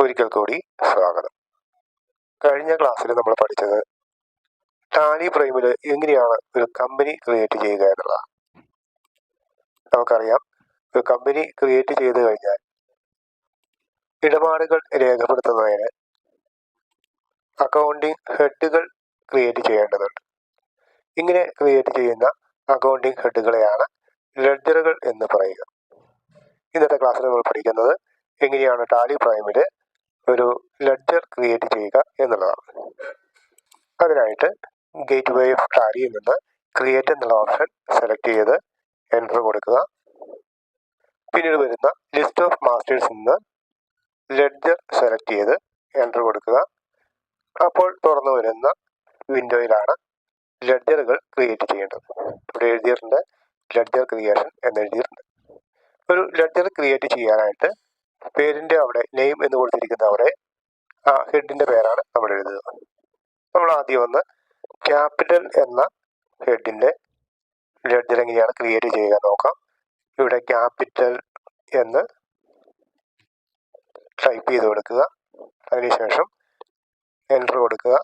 ഒരിക്കൽ കൂടി സ്വാഗതം. കഴിഞ്ഞ ക്ലാസ്സിൽ നമ്മൾ പഠിച്ചത് ടാലി പ്രൈമിൽ എങ്ങനെയാണ് ഒരു കമ്പനി ക്രിയേറ്റ് ചെയ്യുക എന്നുള്ളതാണ്. നമുക്കറിയാം, ഒരു കമ്പനി ക്രിയേറ്റ് ചെയ്ത് കഴിഞ്ഞാൽ ഇടപാടുകൾ രേഖപ്പെടുത്തുന്നതിന് അക്കൗണ്ടിങ് ഹെഡുകൾ ക്രിയേറ്റ് ചെയ്യേണ്ടതുണ്ട്. ഇങ്ങനെ ക്രിയേറ്റ് ചെയ്യുന്ന അക്കൗണ്ടിങ് ഹെഡുകളെയാണ് ലെഡ്ജറുകൾ എന്ന് പറയുക. ഇന്നത്തെ ക്ലാസ്സിൽ നമ്മൾ പഠിക്കുന്നത് എങ്ങനെയാണ് ടാലി പ്രൈമിൽ ഒരു ലെഡ്ജർ ക്രിയേറ്റ് ചെയ്യുക എന്നുള്ളതാണ്. അതിനായിട്ട് ഗേറ്റ് വേ ഓഫ് ടാലിയിൽ നിന്ന് ക്രിയേറ്റ് എന്നുള്ള ഓപ്ഷൻ സെലക്ട് ചെയ്ത് എൻ്റർ കൊടുക്കുക. പിന്നീട് വരുന്ന ലിസ്റ്റ് ഓഫ് മാസ്റ്റേഴ്സിൽ നിന്ന് ലെഡ്ജർ സെലക്ട് ചെയ്ത് എൻ്റർ കൊടുക്കുക. അപ്പോൾ തുറന്നു വരുന്ന വിൻഡോയിലാണ് ലെഡ്ജറുകൾ ക്രിയേറ്റ് ചെയ്യേണ്ടത്. ഇവിടെ എഴുതിയിട്ടുണ്ട് ലെഡ്ജർ ക്രിയേഷൻ എന്നെഴുതിയിട്ടുണ്ട്. ഒരു ലെഡ്ജർ ക്രിയേറ്റ് ചെയ്യാനായിട്ട് പേരിൻ്റെ അവിടെ നെയിം എന്ന് കൊടുത്തിരിക്കുന്ന അവിടെ ആ ഹെഡിൻ്റെ പേരാണ് നമ്മൾ എഴുതുക. നമ്മൾ ആദ്യം ഒന്ന് ക്യാപിറ്റൽ എന്ന ഹെഡിൻ്റെ ലെഡ്ജർ എങ്ങനെയാണ് ക്രിയേറ്റ് ചെയ്യുക നോക്കാം. ഇവിടെ ക്യാപിറ്റൽ എന്ന് ടൈപ്പ് ചെയ്ത് കൊടുക്കുക. അതിനുശേഷം എൻ്റർ കൊടുക്കുക.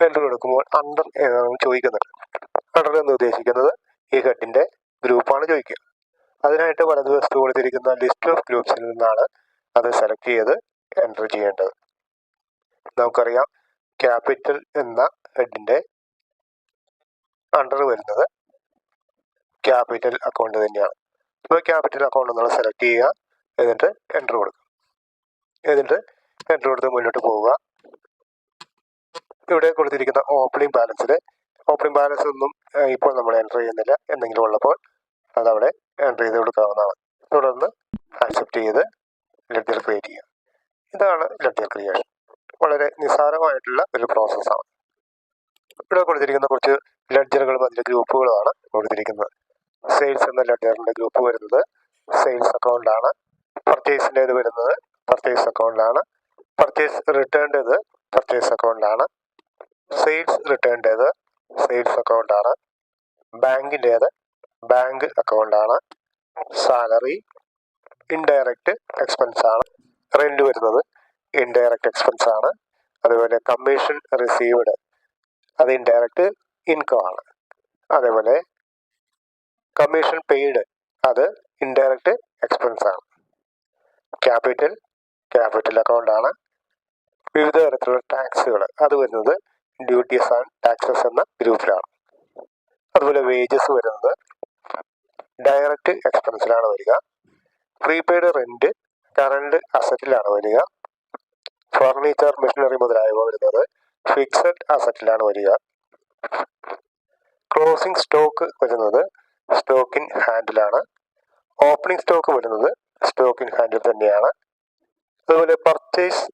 എൻ്റർ കൊടുക്കുമ്പോൾ അണ്ടർ ചോദിക്കുന്നുണ്ട്. അണ്ടർ എന്ന് ഉദ്ദേശിക്കുന്നത് ഈ ഹെഡിൻ്റെ ഗ്രൂപ്പാണ് ചോദിക്കുക. അതിനായിട്ട് വലതുവശത്ത് കൊടുത്തിരിക്കുന്ന ലിസ്റ്റ് ഓഫ് ഗ്രൂപ്പ്സിൽ നിന്നാണ് അത് സെലക്ട് ചെയ്ത് എൻ്റർ ചെയ്യേണ്ടത്. നമുക്കറിയാം, ക്യാപിറ്റൽ എന്ന ഹെഡിൻ്റെ അണ്ടർ വരുന്നത് ക്യാപിറ്റൽ അക്കൗണ്ട് തന്നെയാണ്. അപ്പോൾ ക്യാപിറ്റൽ അക്കൗണ്ട് എന്നുള്ള സെലക്ട് ചെയ്യുക, എന്നിട്ട് എൻ്റർ കൊടുക്കുക. എന്നിട്ട് എൻ്റർ കൊടുത്ത് മുന്നോട്ട് പോവുക. ഇവിടെ കൊടുത്തിരിക്കുന്ന ഓപ്പണിംഗ് ബാലൻസ് ഒന്നും ഇപ്പോൾ നമ്മൾ എൻ്റർ ചെയ്യുന്നില്ല. എന്തെങ്കിലും ഉള്ളപ്പോൾ അതവിടെ എൻ്റർ ചെയ്ത് കൊടുക്കാവുന്നതാണ്. തുടർന്ന് ആക്സെപ്റ്റ് ചെയ്ത് ലെഡ്ജർ ക്രിയേറ്റ് ചെയ്യുക. ഇതാണ് ലെഡ്ജർ ക്രിയേഷൻ. വളരെ നിസ്സാരമായിട്ടുള്ള ഒരു പ്രോസസ്സാണ്. ഇവിടെ കൊടുത്തിരിക്കുന്ന കുറച്ച് ലെഡ്ജറുകളും അതിൻ്റെ ഗ്രൂപ്പുകളുമാണ് കൊടുത്തിരിക്കുന്നത്. സെയിൽസ് എന്ന ലെഡ്ജറിൻ്റെ ഗ്രൂപ്പ് വരുന്നത് സെയിൽസ് അക്കൗണ്ടാണ്. പർച്ചേസിൻ്റേത് വരുന്നത് purchase അക്കൗണ്ടാണ്. Purchase റിട്ടേൺഡേത് purchase അക്കൗണ്ടാണ്. Sales റിട്ടേൺഡേത് sales അക്കൗണ്ടാണ്. ബാങ്കിൻ്റേത് bank അക്കൗണ്ടാണ്. Salary indirect expense ആണ്. റെന്റ് വരുന്നത് ഇൻഡയറക്റ്റ് എക്സ്പെൻസ് ആണ്. അതുപോലെ കമ്മീഷൻ റിസീവ്ഡ് അത് ഇൻഡയറക്റ്റ് ഇൻകം ആണ്. അതേപോലെ കമ്മീഷൻ പെയ്ഡ് അത് ഇൻഡയറക്റ്റ് എക്സ്പെൻസ് ആണ്. ക്യാപിറ്റൽ അക്കൗണ്ടാണ്. വിവിധ തരത്തിലുള്ള ടാക്സുകൾ അത് വരുന്നത് ഡ്യൂട്ടീസ് ആൻഡ് ടാക്സസ് എന്ന ഗ്രൂപ്പിലാണ്. അതുപോലെ വേജസ് വരുന്നത് ഡയറക്റ്റ് എക്സ്പെൻസിലാണ് വരിക. പ്രീപെയ്ഡ് റെന്റ് കറണ്ട് അസറ്റിലാണ് വരിക. ഫർണിച്ചർ മെഷീനറി മുതലായവ വരുന്നത് ഫിക്സഡ് അസറ്റിലാണ് വരിക. ക്ലോസിംഗ് സ്റ്റോക്ക് വരുന്നത് സ്റ്റോക്ക് ഇൻ ഹാൻഡിലാണ്. ഓപ്പണിംഗ് സ്റ്റോക്ക് വരുന്നത് സ്റ്റോക്ക് ഇൻ ഹാൻഡിൽ തന്നെയാണ്. അതുപോലെ പർച്ചേസ്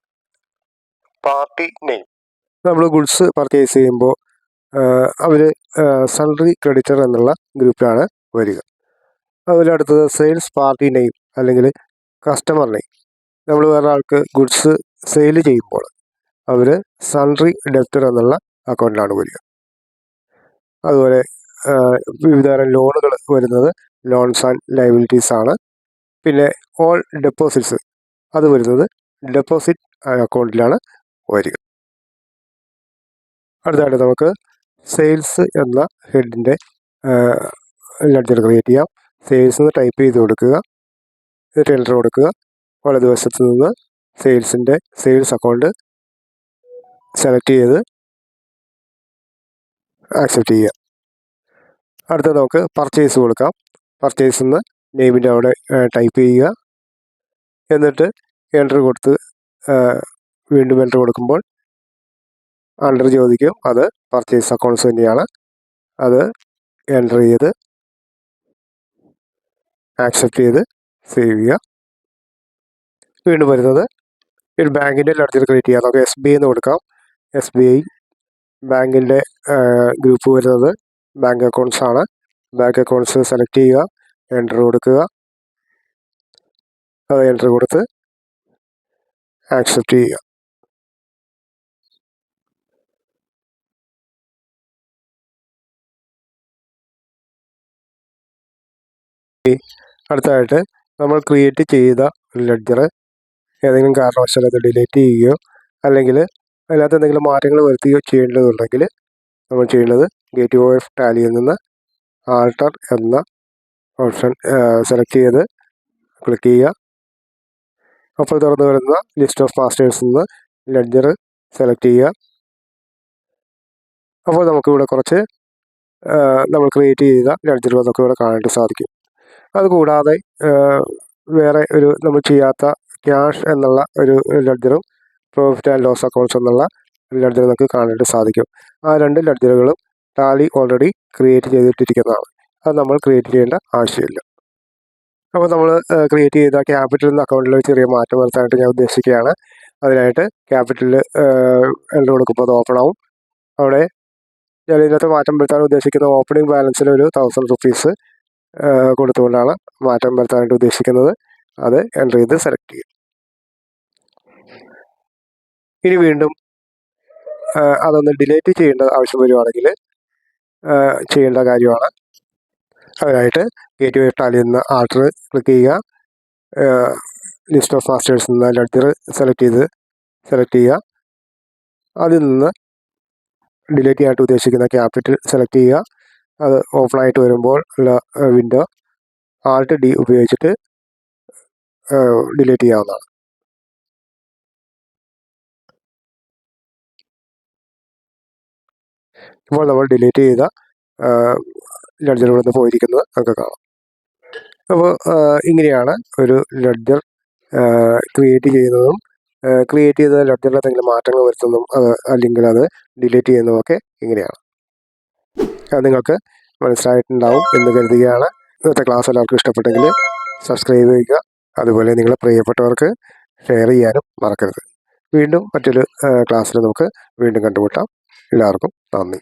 പാർട്ടി നെയിം, നമ്മൾ ഗുഡ്സ് പർച്ചേസ് ചെയ്യുമ്പോൾ അവർ സൺട്രി ക്രെഡിറ്റർ എന്നുള്ള ഗ്രൂപ്പിലാണ് വരിക. അതുപോലെ അടുത്തത് സെയിൽസ് പാർട്ടി നെയിം അല്ലെങ്കിൽ കസ്റ്റമർ നെയിം. നമ്മൾ വേറെ ആൾക്ക് ഗുഡ്സ് സെയിൽ ചെയ്യുമ്പോൾ അവർ സൺട്രി ഡെപ്റ്റർ എന്നുള്ള അക്കൗണ്ടിലാണ് വരിക. അതുപോലെ വിവിധതരം ലോണുകൾ വരുന്നത് ലോൺസ് ആൻഡ് ലയബിലിറ്റീസ് ആണ്. പിന്നെ ഓൾ ഡെപ്പോസിറ്റ്സ് അത് വരുന്നത് ഡെപ്പോസിറ്റ് അക്കൗണ്ടിലാണ് വരിക. അടുത്തായിട്ട് നമുക്ക് സെയിൽസ് എന്ന ഹെഡിൻ്റെ ലെഡ്ജർ ക്രിയേറ്റ് ചെയ്യാം. സെയിൽസ് എന്ന് ടൈപ്പ് ചെയ്ത് കൊടുക്കുക. എന്നിട്ട് എൻ്റർ കൊടുക്കുക. വലതുവശത്ത് നിന്ന് സെയിൽസ് അക്കൗണ്ട് സെലക്ട് ചെയ്ത് ആക്സെപ്റ്റ് ചെയ്യുക. അടുത്ത നമുക്ക് പർച്ചേസ് കൊടുക്കാം. പർച്ചേസ് എന്ന് നെയിമിൻ്റെ അവിടെ ടൈപ്പ് ചെയ്യുക. എന്നിട്ട് എൻ്റർ കൊടുത്ത് വീണ്ടും എൻ്റർ കൊടുക്കുമ്പോൾ അണ്ടർ ചോദിക്കും. അത് പർച്ചേസ് അക്കൗണ്ട്സ് തന്നെയാണ്. അത് എൻ്റർ ചെയ്ത് ആക്സെപ്റ്റ് ചെയ്ത് സേവ് ചെയ്യുക. വീണ്ടും വരുന്നത് ഒരു ബാങ്കിൻ്റെ ലെഡ്ജർ ക്രിയേറ്റ് ചെയ്യാം. നമുക്ക് SBI എന്ന് കൊടുക്കാം. SBI ബാങ്കിൻ്റെ ഗ്രൂപ്പ് വരുന്നത് ബാങ്ക് അക്കൗണ്ട്സ് ആണ്. ബാങ്ക് അക്കൗണ്ട്സ് സെലക്ട് ചെയ്യുക, എൻ്റർ കൊടുക്കുക. അത് എൻ്റർ കൊടുത്ത് ആക്സെപ്റ്റ് ചെയ്യുക. അടുത്തതായിട്ട് നമ്മൾ ക്രിയേറ്റ് ചെയ്ത ലെഡ്ജർ ഏതെങ്കിലും കാരണവശാൽ അത് ഡിലീറ്റ് ചെയ്യുകയോ അല്ലെങ്കിൽ അതിനകത്ത് എന്തെങ്കിലും മാറ്റങ്ങൾ വരുത്തുകയോ ചെയ്യേണ്ടതുണ്ടെങ്കിൽ നമ്മൾ ചെയ്യുന്നത് ഗേറ്റ് വേ ഓഫ് ടാലിയിൽ നിന്ന് ആൾട്ടർ എന്ന ഓപ്ഷൻ സെലക്ട് ചെയ്ത് ക്ലിക്ക് ചെയ്യുക. അപ്പോൾ തുറന്നു വരുന്ന ലിസ്റ്റ് ഓഫ് മാസ്റ്റേഴ്സിൽ നിന്ന് ലെഡ്ജർ സെലക്ട് ചെയ്യുക. അപ്പോൾ നമുക്കിവിടെ കുറച്ച് നമ്മൾ ക്രിയേറ്റ് ചെയ്ത ലെഡ്ജറുകൾ നമുക്ക് ഇവിടെ കാണാനായിട്ട് സാധിക്കും. അതുകൂടാതെ വേറെ ഒരു നമ്മൾ ചെയ്യാത്ത ക്യാഷ് എന്നുള്ള ഒരു ലെഡ്ജറും പ്രോഫിറ്റ് ആൻഡ് ലോസ് അക്കൗണ്ട്സ് എന്നുള്ള ലെഡ്ജർ നമുക്ക് കാണാനായിട്ട് സാധിക്കും. ആ രണ്ട് ലെഡ്ജറുകളും ടാലി ഓൾറെഡി ക്രിയേറ്റ് ചെയ്തിട്ടിരിക്കുന്നതാണ്. അത് നമ്മൾ ക്രിയേറ്റ് ചെയ്യേണ്ട ആവശ്യമില്ല. അപ്പോൾ നമ്മൾ ക്രിയേറ്റ് ചെയ്ത ക്യാപിറ്റൽ എന്ന അക്കൗണ്ടിൽ ചെറിയ മാറ്റം വരുത്താനായിട്ട് ഞാൻ ഉദ്ദേശിക്കുകയാണ്. അതിനായിട്ട് ക്യാപിറ്റലിൽ എൻ്റർ കൊടുക്കുമ്പോൾ അത് ഓപ്പൺ ആവും. അവിടെ ഞാൻ ഇതിനകത്ത് മാറ്റം വരുത്താൻ ഉദ്ദേശിക്കുന്ന ഓപ്പണിംഗ് ബാലൻസിൽ ഒരു 1000 റുപ്പീസ് കൊടുത്തുകൊണ്ടാണ് മാറ്റം വരുത്താനായിട്ട് ഉദ്ദേശിക്കുന്നത്. അത് എൻ്റർ ചെയ്ത് സെലക്ട് ചെയ്യും. ഇനി വീണ്ടും അതൊന്ന് ഡിലീറ്റ് ചെയ്യേണ്ട ആവശ്യം വരുവാണെങ്കിൽ ചെയ്യേണ്ട കാര്യമാണ്. അതിനായിട്ട് ഗേറ്റ് വേ ഓഫ് ടാലിയിൽ നിന്ന് ആൾട്ടർ ക്ലിക്ക് ചെയ്യുക. ലിസ്റ്റ് ഓഫ് മാസ്റ്റേഴ്സിൽ നിന്ന് ലെഡ്ജർ സെലക്ട് ചെയ്യുക. അതിൽ നിന്ന് ഡിലീറ്റ് ചെയ്യാനായിട്ട് ഉദ്ദേശിക്കുന്ന ക്യാപിറ്റൽ സെലക്ട് ചെയ്യുക. അത് ഓപ്പണായിട്ട് വരുമ്പോൾ ഉള്ള വിൻഡോ ആൾട്ട് ഡി ഉപയോഗിച്ചിട്ട് ഡിലീറ്റ് ചെയ്യാവുന്നതാണ്. ഇപ്പോൾ നമ്മൾ ഡിലീറ്റ് ചെയ്ത ലെഡ്ജർ ഇവിടെ നിന്ന് പോയിരിക്കുന്നത് നമുക്ക് കാണാം. അപ്പോൾ ഇങ്ങനെയാണ് ഒരു ലെഡ്ജർ ക്രിയേറ്റ് ചെയ്യുന്നതും ക്രിയേറ്റ് ചെയ്ത ലെഡ്ജറിൽ എന്തെങ്കിലും മാറ്റങ്ങൾ വരുത്തുന്നതും അല്ലെങ്കിൽ അത് ഡിലീറ്റ് ചെയ്യുന്നതുമൊക്കെ ഇങ്ങനെയാണ്. നിങ്ങൾക്ക് മനസ്സിലായിട്ടുണ്ടാവും എന്ന് കരുതുകയാണ്. ഇന്നത്തെ ക്ലാസ് എല്ലാവർക്കും ഇഷ്ടപ്പെട്ടെങ്കിൽ സബ്സ്ക്രൈബ് ചെയ്യുക. അതുപോലെ നിങ്ങളുടെ പ്രിയപ്പെട്ടവർക്ക് ഷെയർ ചെയ്യാനും മറക്കരുത്. വീണ്ടും മറ്റൊരു ക്ലാസ്സിൽ നമുക്ക് വീണ്ടും കണ്ടുമുട്ടാം. എല്ലാവർക്കും നന്ദി.